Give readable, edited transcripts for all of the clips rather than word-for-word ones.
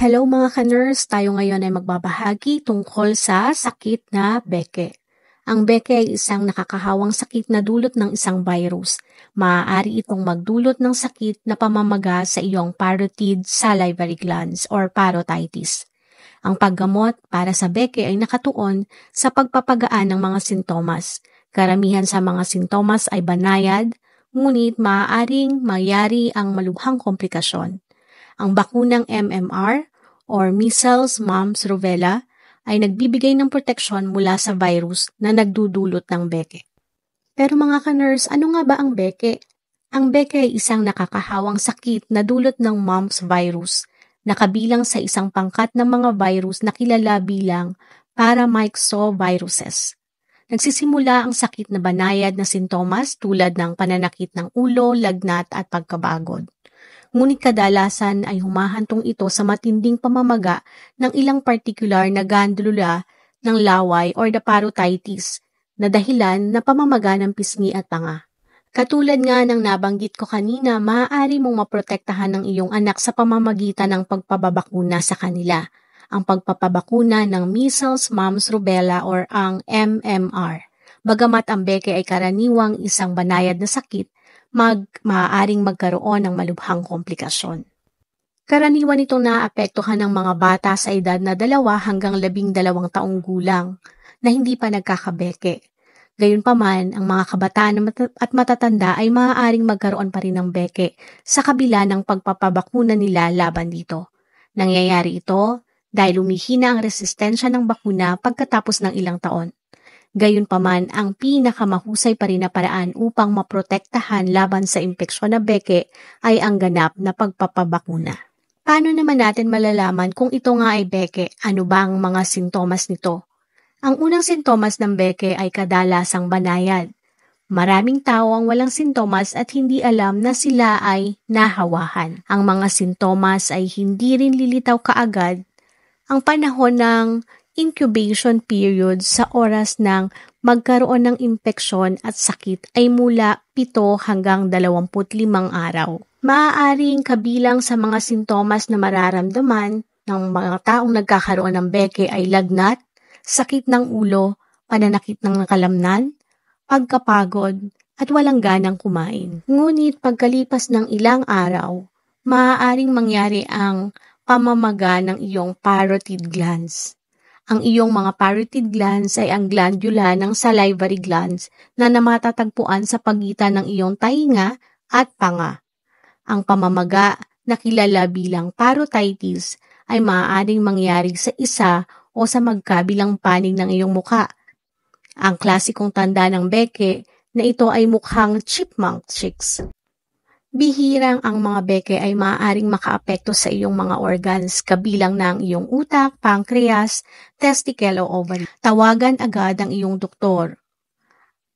Hello mga ka-nurse, tayo ngayon ay magbabahagi tungkol sa sakit na beke. Ang beke ay isang nakakahawang sakit na dulot ng isang virus. Maaari itong magdulot ng sakit na pamamaga sa iyong parotid salivary glands or parotitis. Ang paggamot para sa beke ay nakatuon sa pagpapagaan ng mga sintomas. Karamihan sa mga sintomas ay banayad, ngunit maaaring mayari ang malubhang komplikasyon. Ang bakunang MMR or Measles, Mumps, Rubella ay nagbibigay ng proteksyon mula sa virus na nagdudulot ng beke. Pero mga ka-nurse, ano nga ba ang beke? Ang beke ay isang nakakahawang sakit na dulot ng mumps virus na kabilang sa isang pangkat ng mga virus na kilala bilang paramyxoviruses. Nagsisimula ang sakit na banayad na sintomas tulad ng pananakit ng ulo, lagnat at pagkabagod. Ngunit kadalasan ay humahantong ito sa matinding pamamaga ng ilang particular na glandula ng laway or the parotitis na dahilan na pamamaga ng pisngi at tanga. Katulad nga ng nabanggit ko kanina, maaari mong maprotektahan ng iyong anak sa pamamagitan ng pagpapabakuna sa kanila. Ang pagpapabakuna ng measles, mumps, rubella or ang MMR. Bagamat ang beke ay karaniwang isang banayad na sakit, maaaring magkaroon ng malubhang komplikasyon. Karaniwan itong naapektuhan ng mga bata sa edad na 2 hanggang 12 taong gulang na hindi pa nagkakabeke. Gayunpaman, ang mga kabataan at matatanda ay maaaring magkaroon pa rin ng beke sa kabila ng pagpapabakuna nila laban dito. Nangyayari ito dahil lumihina ang resistensya ng bakuna pagkatapos ng ilang taon. Gayunpaman, ang pinakamahusay pa rin na paraan upang maprotektahan laban sa impeksyon na beke ay ang ganap na pagpapabakuna. Paano naman natin malalaman kung ito nga ay beke? Ano ba ang mga sintomas nito? Ang unang sintomas ng beke ay kadalasang banayad. Maraming tao ang walang sintomas at hindi alam na sila ay nahawahan. Ang mga sintomas ay hindi rin lilitaw kaagad. Ang panahon ng incubation period sa oras ng magkaroon ng impeksyon at sakit ay mula 7 hanggang 25 araw. Maaaring kabilang sa mga sintomas na mararamdaman ng mga taong nagkakaroon ng beke ay lagnat, sakit ng ulo, pananakit ng kalamnan, pagkapagod, at walang ganang kumain. Ngunit pagkalipas ng ilang araw, maaaring mangyari ang pamamaga ng iyong parotid glands. Ang iyong mga parotid glands ay ang glandula ng salivary glands na namatatagpuan sa pagitan ng iyong tainga at panga. Ang pamamaga na kilala bilang parotitis ay maaaring mangyari sa isa o sa magkabilang panig ng iyong muka. Ang klasikong tanda ng beke na ito ay mukhang chipmunk cheeks. Bihirang ang mga beke ay maaaring makaapekto sa iyong mga organs kabilang ng iyong utak, pancreas, testicle o ovary. Tawagan agad ang iyong doktor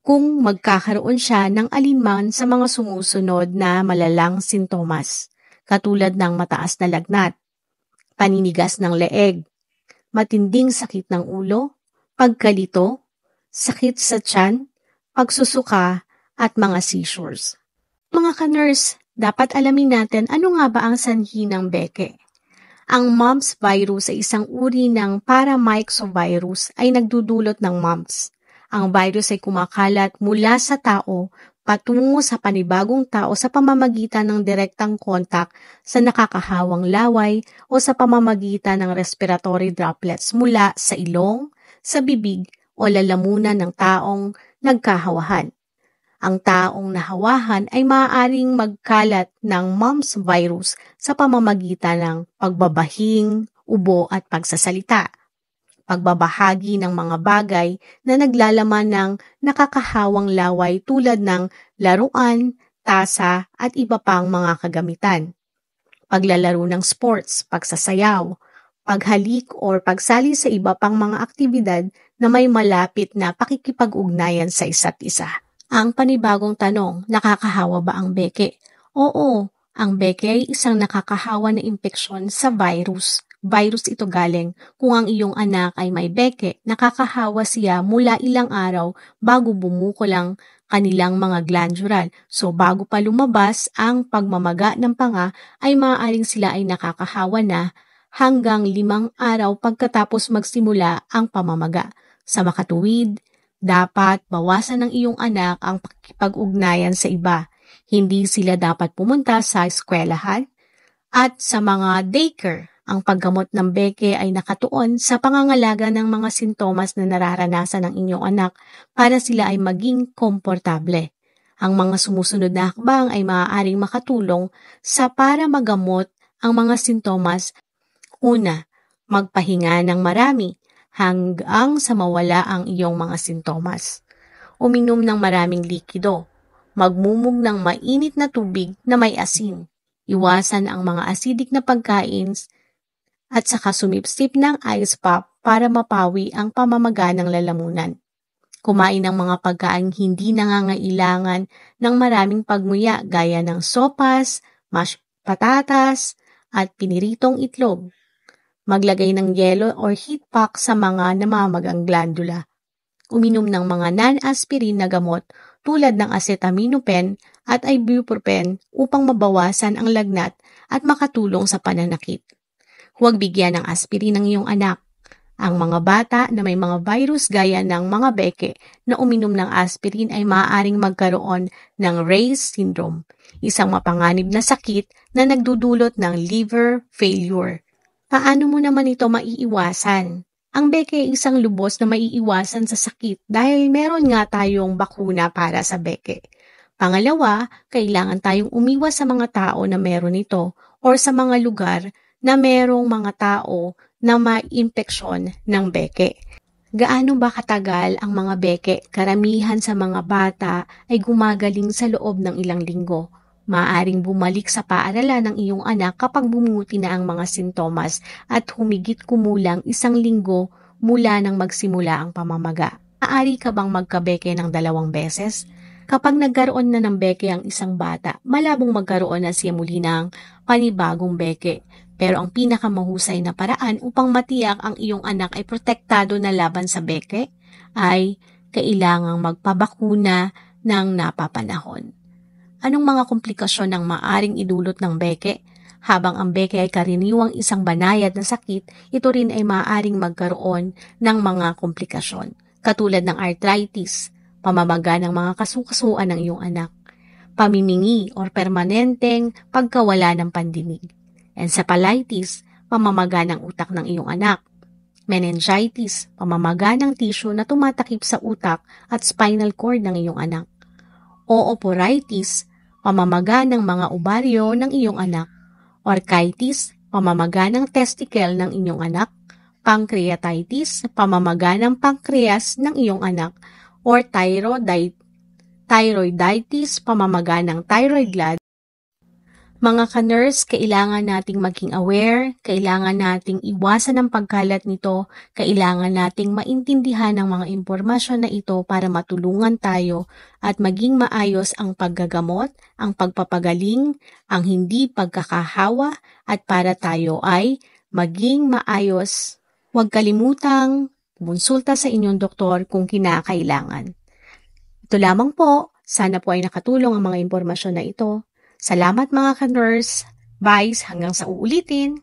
kung magkakaroon siya ng alinman sa mga sumusunod na malalang sintomas, katulad ng mataas na lagnat, paninigas ng leeg, matinding sakit ng ulo, pagkalito, sakit sa tiyan, pagsusuka at mga seizures. Mga ka-nurse, dapat alamin natin ano nga ba ang sanhi ng beke. Ang mumps virus ay isang uri ng paramyxovirus ay nagdudulot ng mumps. Ang virus ay kumakalat mula sa tao patungo sa panibagong tao sa pamamagitan ng direktang kontak sa nakakahawang laway o sa pamamagitan ng respiratory droplets mula sa ilong, sa bibig o lalamunan ng taong nagkahawahan. Ang taong nahawahan ay maaaring magkalat ng mumps virus sa pamamagitan ng pagbabahing, ubo at pagsasalita, pagbabahagi ng mga bagay na naglalaman ng nakakahawang laway tulad ng laruan, tasa at iba pang mga kagamitan, paglalaro ng sports, pagsasayaw, paghalik or pagsali sa iba pang mga aktibidad na may malapit na pakikipag-ugnayan sa isa't isa. Ang panibagong tanong, nakakahawa ba ang beke? Oo, ang beke ay isang nakakahawa na impeksyon sa virus. Virus ito galing. Kung ang iyong anak ay may beke, nakakahawa siya mula ilang araw bago bumukol ang kanilang mga glandular. So bago pa lumabas ang pagmamaga ng panga ay maaaring sila ay nakakahawa na hanggang 5 araw pagkatapos magsimula ang pamamaga. Sa makatuwid, dapat bawasan ng iyong anak ang pakikipag-ugnayan sa iba. Hindi sila dapat pumunta sa eskwelahan at sa mga daycare. Ang paggamot ng beke ay nakatuon sa pangangalaga ng mga sintomas na nararanasan ng inyong anak para sila ay maging komportable. Ang mga sumusunod na hakbang ay maaaring makatulong sa para magamot ang mga sintomas. Una, magpahinga ng marami hanggang sa mawala ang iyong mga sintomas. Uminom ng maraming likido. Magmumog ng mainit na tubig na may asin. Iwasan ang mga acidic na pagkain at saka sumipsip ng ice pop para mapawi ang pamamaga ng lalamunan. Kumain ng mga pagkain hindi nangangailangan ng maraming pagmuya gaya ng sopas, mashed patatas, at piniritong itlog. Maglagay ng yelo or heat pack sa mga namamagang glandula. Uminom ng mga non-aspirin na gamot tulad ng acetaminophen at ibuprofen upang mabawasan ang lagnat at makatulong sa pananakit. Huwag bigyan ng aspirin ng iyong anak. Ang mga bata na may mga virus gaya ng mga beke na uminom ng aspirin ay maaaring magkaroon ng Ray's syndrome, isang mapanganib na sakit na nagdudulot ng liver failure. Paano mo naman ito maiiwasan? Ang beke ay isang lubos na maiiwasan sa sakit dahil meron nga tayong bakuna para sa beke. Pangalawa, kailangan tayong umiwas sa mga tao na meron ito or sa mga lugar na merong mga tao na ma-impeksyon ng beke. Gaano ba katagal ang mga beke? Karamihan sa mga bata ay gumagaling sa loob ng ilang linggo. Maaaring bumalik sa paaralan ng iyong anak kapag bumuti na ang mga sintomas at humigit kumulang 1 linggo mula nang magsimula ang pamamaga. Maaari ka bang magkabeke ng 2 beses? Kapag nagkaroon na ng beke ang isang bata, malabong magkaroon na siya muli ng panibagong beke. Pero ang pinakamahusay na paraan upang matiyak ang iyong anak ay protektado na laban sa beke ay kailangang magpabakuna ng napapanahon. Anong mga komplikasyon ang maaring idulot ng beke? Habang ang beke ay karaniwang isang banayad na sakit, ito rin ay maaring magkaroon ng mga komplikasyon, katulad ng arthritis, pamamaga ng mga kasukasuan ng iyong anak, pamimingi o permanenteng pagkawala ng pandinig, encephalitis, pamamaga ng utak ng iyong anak, meningitis, pamamaga ng tissue na tumatakip sa utak at spinal cord ng iyong anak, ooporitis, pamamaga ng mga ovaryo ng iyong anak, orchitis, pamamaga ng testicle ng inyong anak, pancreatitis, pamamaga ng pancreas ng iyong anak, or thyroiditis, pamamaga ng thyroid gland. Mga ka-nurse, kailangan nating maging aware, kailangan nating iwasan ang pagkalat nito, kailangan nating maintindihan ang mga impormasyon na ito para matulungan tayo at maging maayos ang paggagamot, ang pagpapagaling, ang hindi pagkakahawa at para tayo ay maging maayos. Huwag kalimutang kumonsulta sa inyong doktor kung kinakailangan. Ito lamang po, sana po ay nakatulong ang mga impormasyon na ito. Salamat mga ka-nurse. Bye, hanggang sa uulitin.